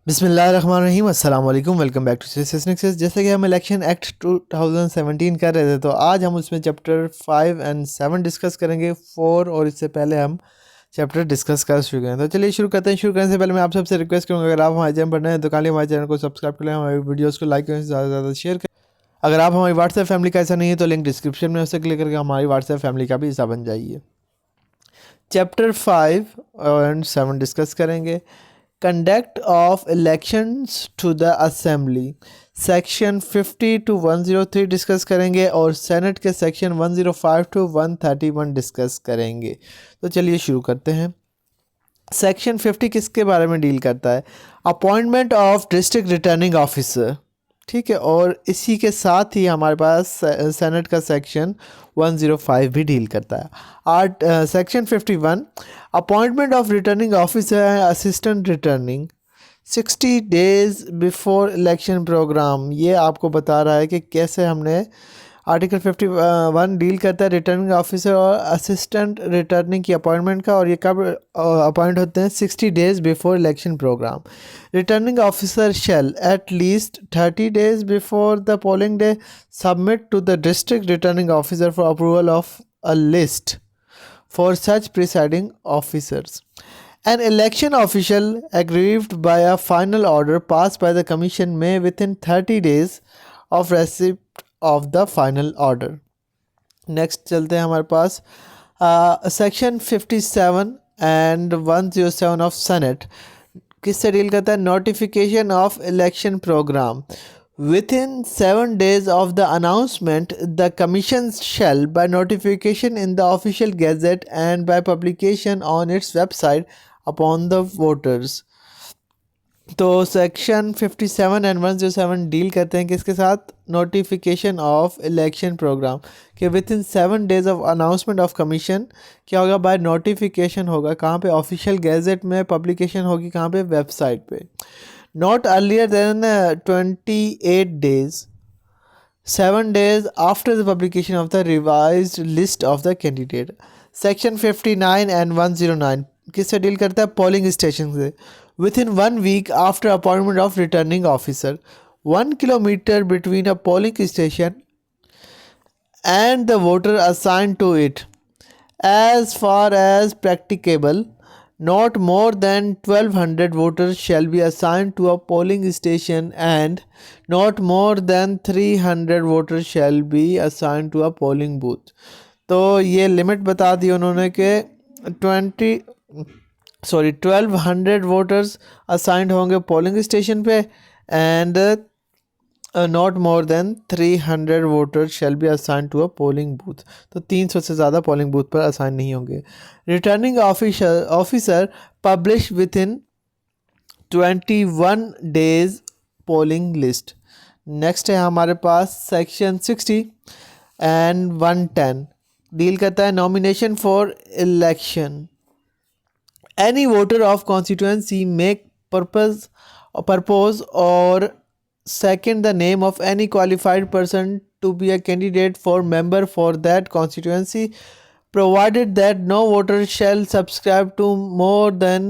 बिस्मिल्लाहिर्रहमानिर्रहीम अस्सलाम वालेकुम। Welcome back to Sisnix. जैसे कि हम इलेक्शन एक्ट 2017 कर रहे थे, तो आज हम उसमें चैप्टर 5 एंड 7 डिस्कस करेंगे। 4 और इससे पहले हम चैप्टर डिस्कस कर चुके हैं। तो चलिए शुरू करते हैं। शुरू करने से पहले मैं आप सबसे रिक्वेस्ट करूँगा, अगर आप हमारे चैनल पर नए हैं तो काइंडली हमारे चैनल को सब्सक्राइब कर लें, हमारी वीडियोज़ को लाइक करें, ज़्यादा से ज़्यादा शेयर करें। अगर आप हमारी व्हाट्सएप फैमिली का ऐसा नहीं है तो लिंक डिस्क्रिप्शन में उससे क्लिक करके हमारी व्हाट्सएप फैमिली का भी हिस्सा बन जाइए। चैप्टर 5 एंड 7 डिस्कस करेंगे। Conduct of elections to the assembly section 50 to 103 discuss करेंगे और सेनेट के सेक्शन 105 टू 131 डिस्कस करेंगे। तो चलिए शुरू करते हैं। सेक्शन 50 किसके बारे में डील करता है? Appointment of district returning officer, ठीक है। और इसी के साथ ही हमारे पास सेनेट का सेक्शन 105 भी डील करता है। Section 51 appointment of returning officer and assistant returning 60 days before election program. ये आपको बता रहा है कि कैसे हमने आर्टिकल 51 डील करता है रिटर्निंग ऑफिसर और असिस्टेंट रिटर्निंग की अपॉइंटमेंट का, और ये कब अपॉइंट होते हैं? 60 days before election program. Returning officer shall at least 30 days before the polling day submit to the district returning officer for approval of a list for such presiding officers. An election official aggrieved by a final order passed by the commission may within 30 days of receipt of the final order. Next चलते हैं हमारे पास section 57 and 107 of senate किससे deal करता है? Notification of election program. Within 7 days of the announcement, the Commission shall, by notification in the official gazette and by publication on its website, upon the voters. तो section 57 and 107 deal करते हैं किसके साथ? Notification of election programme कि with in 7 days of announcement of commission क्या होगा? By notification होगा। कहाँ पे? ऑफिशियल गैजेट में पब्लिकेशन होगी। कहाँ पे? वेबसाइट पे। Not earlier than 28 days, 7 days after the publication of the revised list of the candidate. Section 59 and 109 किससे डील करता है? पोलिंग स्टेशन से। Within 1 week after appointment of returning officer, 1 kilometer between a polling station and the voter assigned to it, as far as practicable, not more than 1200 voters shall be assigned to a polling station and not more than 300 voters shall be assigned to a polling booth. तो ये limit बता दी उन्होंने कि 1200 voters assigned होंगे polling station पे and not more than 300 voters shall be assign to a polling booth. तो 300 से ज़्यादा पोलिंग बूथ पर असाइन नहीं होंगे। Returning officer publish with in 21 days polling list. Next है हमारे पास सेक्शन 60 एंड 110 डील करता है nomination for election. Any voter of constituency make propose or second the name of any qualified person to be a candidate for member for that constituency, provided that no voter shall subscribe to more than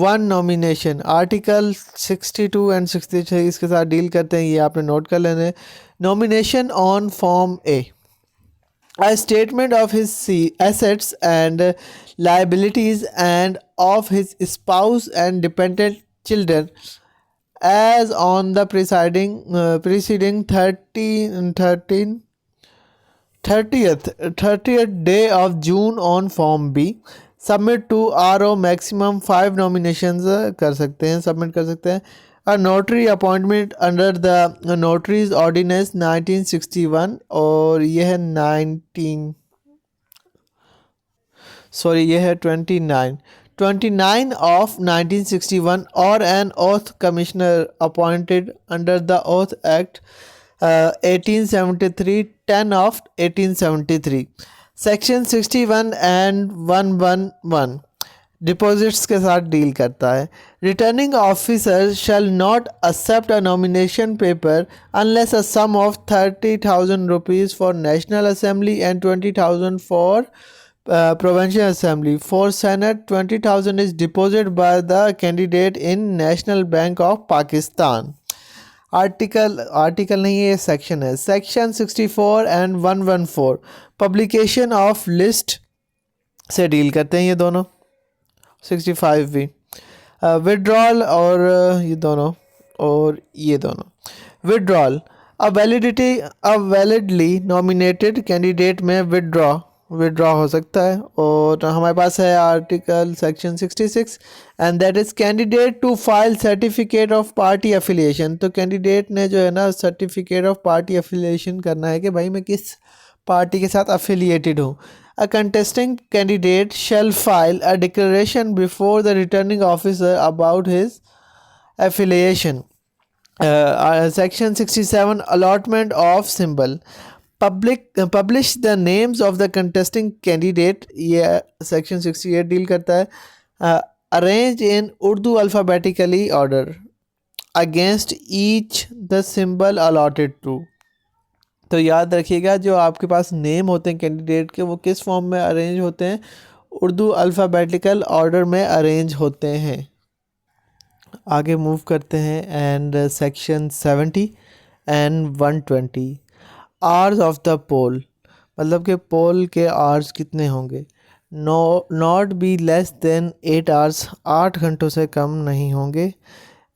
one nomination. Article 62 and 63 इसके साथ deal करते हैं, ये आपने note कर लेने। Nomination on form A, a statement of his assets and liabilities and of his spouse and dependent children as on the preceding 30th day of June on Form B. Submit to RO maximum 5 nominations कर सकते हैं, submit कर सकते हैं। A notary appointment under the Notaries Ordinance 1961 और यह है 29 of 1961 or an oath commissioner appointed under the Oath Act 1873 10 of 1873. Section 61 and 111 deposits के साथ डील करता है। Returning officer shall not accept a nomination paper unless a sum of 30,000 rupees for national assembly and 20,000 for Provincial Assembly. For Senate, 20,000 is deposited by the candidate in National Bank of Pakistan. Article नहीं है, ये section है. Section 64 and 114 publication of list से deal करते हैं ये दोनों. 65 भी विड्रॉल और ये दोनों और ये दोनों. Withdrawal a validly nominated candidate में विड्रॉ हो सकता है. और हमारे पास है article section 66 and that is candidate to file certificate of party affiliation. तो कैंडिडेट ने जो है ना सर्टिफिकेट ऑफ पार्टी एफिलिएशन करना है कि भाई मैं किस पार्टी के साथ एफिलिएटेड हूँ. A contesting candidate shall file a declaration before the returning officer about his affiliation. Section 67 allotment of symbol. Publish the names of the contesting candidate. ये section 68 डील करता है. Arrange in Urdu alphabetically order against each the symbol allotted to. तो याद रखिएगा जो आपके पास name होते हैं कैंडिडेट के वो किस फॉर्म में अरेंज होते हैं, उर्दू अल्फ़ाबेटिकल ऑर्डर में अरेंज होते हैं. आगे मूव करते हैं and section 70 and 120 hours of the poll. मतलब कि पोल के आवर्स कितने होंगे. Not be less than 8 hours, 8 घंटों से कम नहीं होंगे.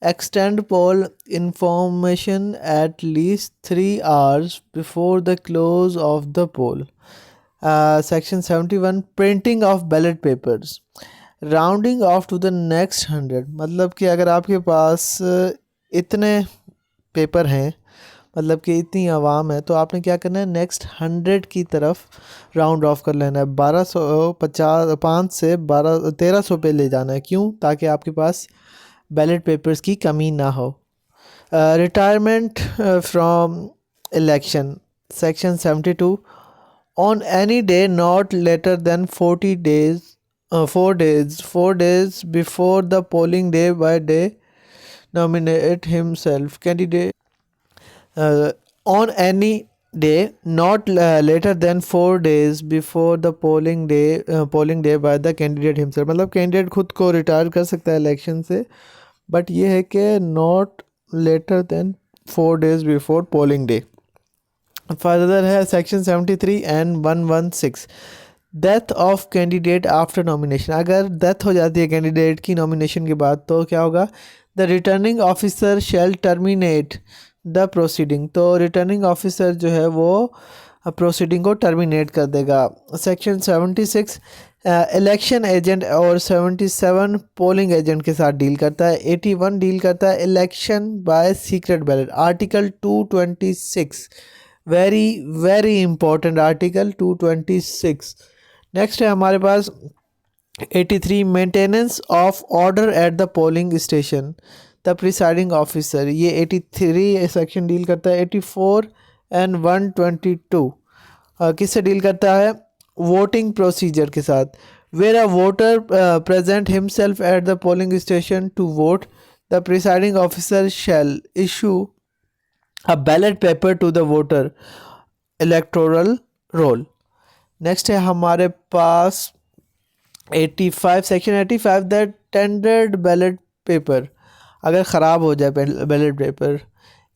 Extend poll information at least 3 hours before the close of the poll. Section 71 printing of ballot papers. Rounding off to the next 100. मतलब कि अगर आपके पास इतने पेपर हैं, मतलब कि इतनी आवाम है, तो आपने क्या करना है नेक्स्ट 100 की तरफ राउंड ऑफ कर लेना है. 5 से 1300 पे ले जाना है. क्यों? ताकि आपके पास बैलेट पेपर्स की कमी ना हो. Retirement from election. Section 72 on any day not later than 4 days before the polling day by day nominate himself candidate on any day not later than 4 days before the polling day by the candidate himself. मतलब candidate खुद को retire कर सकता है election से, but ये है कि not later than 4 days before polling day. Further है section 73 and 116 death of candidate after nomination. अगर डेथ हो जाती है कैंडिडेट की नॉमिनेशन के बाद तो क्या होगा. The returning officer shell terminate the proceeding. तो रिटर्निंग ऑफिसर जो है वो प्रोसीडिंग को टर्मिनेट कर देगा. सेक्शन 76 इलेक्शन एजेंट और 77 पोलिंग एजेंट के साथ डील करता है. 81 डील करता है election by secret ballot. Article 226 very very important article 226. Next है हमारे पास 83 maintenance of order at the polling station the presiding officer. ये 83 सेक्शन डील करता है. 84 एंड 122 किससे डील करता है. वोटिंग प्रोसीजर के साथ. Where a voter present himself at the polling station to vote the presiding officer shall issue a ballot paper to the voter electoral roll. Next है हमारे पास 85 section 85 that tendered ballot paper. अगर ख़राब हो जाए ballot paper.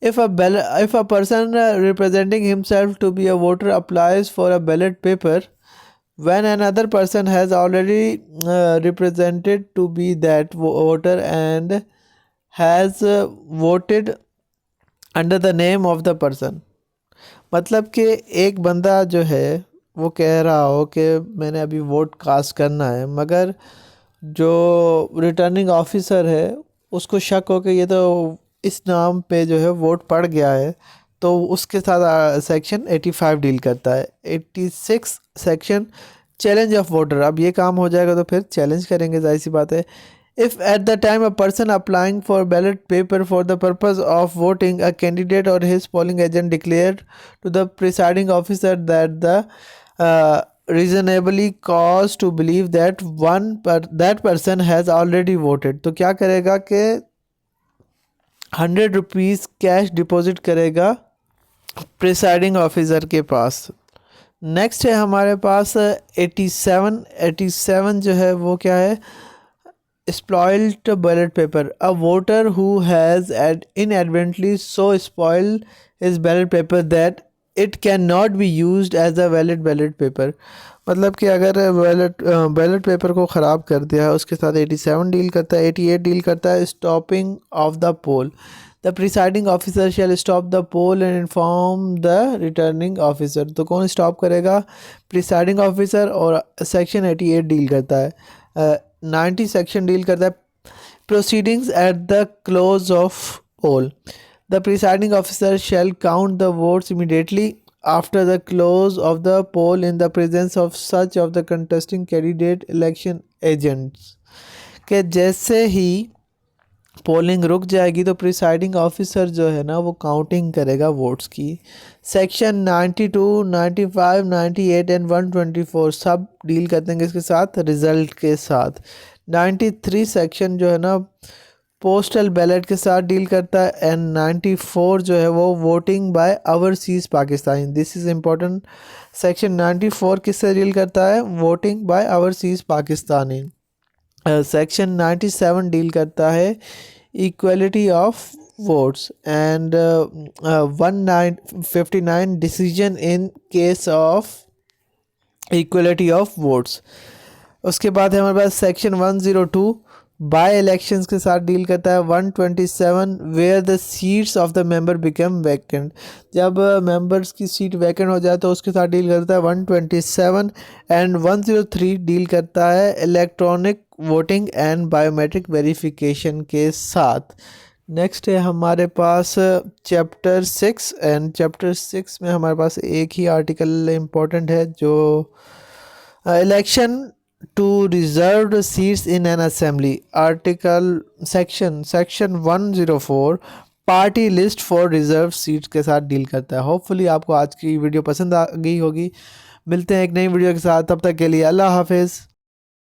If a person representing himself to be a voter applies for a ballot paper when another person has already represented to be that voter and has voted under the name of the person. मतलब कि एक बंदा जो है वो कह रहा हो कि मैंने अभी वोट कास्ट करना है, मगर जो रिटर्निंग ऑफिसर है उसको शक हो कि ये तो इस नाम पे जो है वोट पड़ गया है, तो उसके साथ सेक्शन 85 डील करता है. 86 सेक्शन चैलेंज ऑफ वोटर. अब ये काम हो जाएगा तो फिर चैलेंज करेंगे, जाहिर सी बात है. If at the time a person applying for ballot paper for the purpose of voting a candidate or his polling agent declare to the presiding officer that the reasonably cause to believe that that person has already voted, तो क्या करेगा कि 100 rupees cash deposit करेगा presiding officer के पास. Next है हमारे पास 87 जो है वो क्या है, spoiled ballot paper. A voter who has inadvertently so spoiled his ballot paper that it cannot be used as a valid ballot paper. मतलब कि अगर बैलेट पेपर को ख़राब कर दिया है, उसके साथ 87 डील करता है, 88 डील करता है stopping of the poll. The presiding officer shall stop the poll and inform the returning officer. तो कौन स्टॉप करेगा? Presiding officer. और सेक्शन 88 डील करता है, 90 सेक्शन डील करता है proceedings at the close of poll. The presiding officer shall count the votes immediately after the close of the poll in the presence of such of the contesting candidate election agents. कि जैसे ही polling रुक जाएगी तो presiding officer जो है ना वो counting करेगा वोट्स की. सेक्शन 92, 95, 98 एंड 124 सब डील करते हैं इसके साथ रिज़ल्ट के साथ. 93 सेक्शन जो है ना पोस्टल बैलेट के साथ डील करता है. एंड 94 जो है वो voting by overseas Pakistani. This is important. Section 94 किससे डील करता है? Voting by overseas Pakistani. Section 97 deal करता है equality of votes. And 159 decision in case of equality of votes. उसके बाद है हमारे पास सेक्शन 102 बाय इलेक्शंस के साथ डील करता है. 127 where the seats of the member become vacant. जब मेंबर्स की सीट वैकेंट हो जाए तो उसके साथ डील करता है 127. एंड 103 डील करता है electronic voting and biometric verification के साथ. नेक्स्ट है हमारे पास चैप्टर 6. एंड चैप्टर 6 में हमारे पास एक ही आर्टिकल इम्पोर्टेंट है जो election to reserved seats in an assembly. Article section 104 party list for reserve seats के साथ डील करता है. होपफुली आपको आज की वीडियो पसंद आ गई होगी. मिलते हैं एक नई वीडियो के साथ, तब तक के लिए अल्लाह हाफिज़.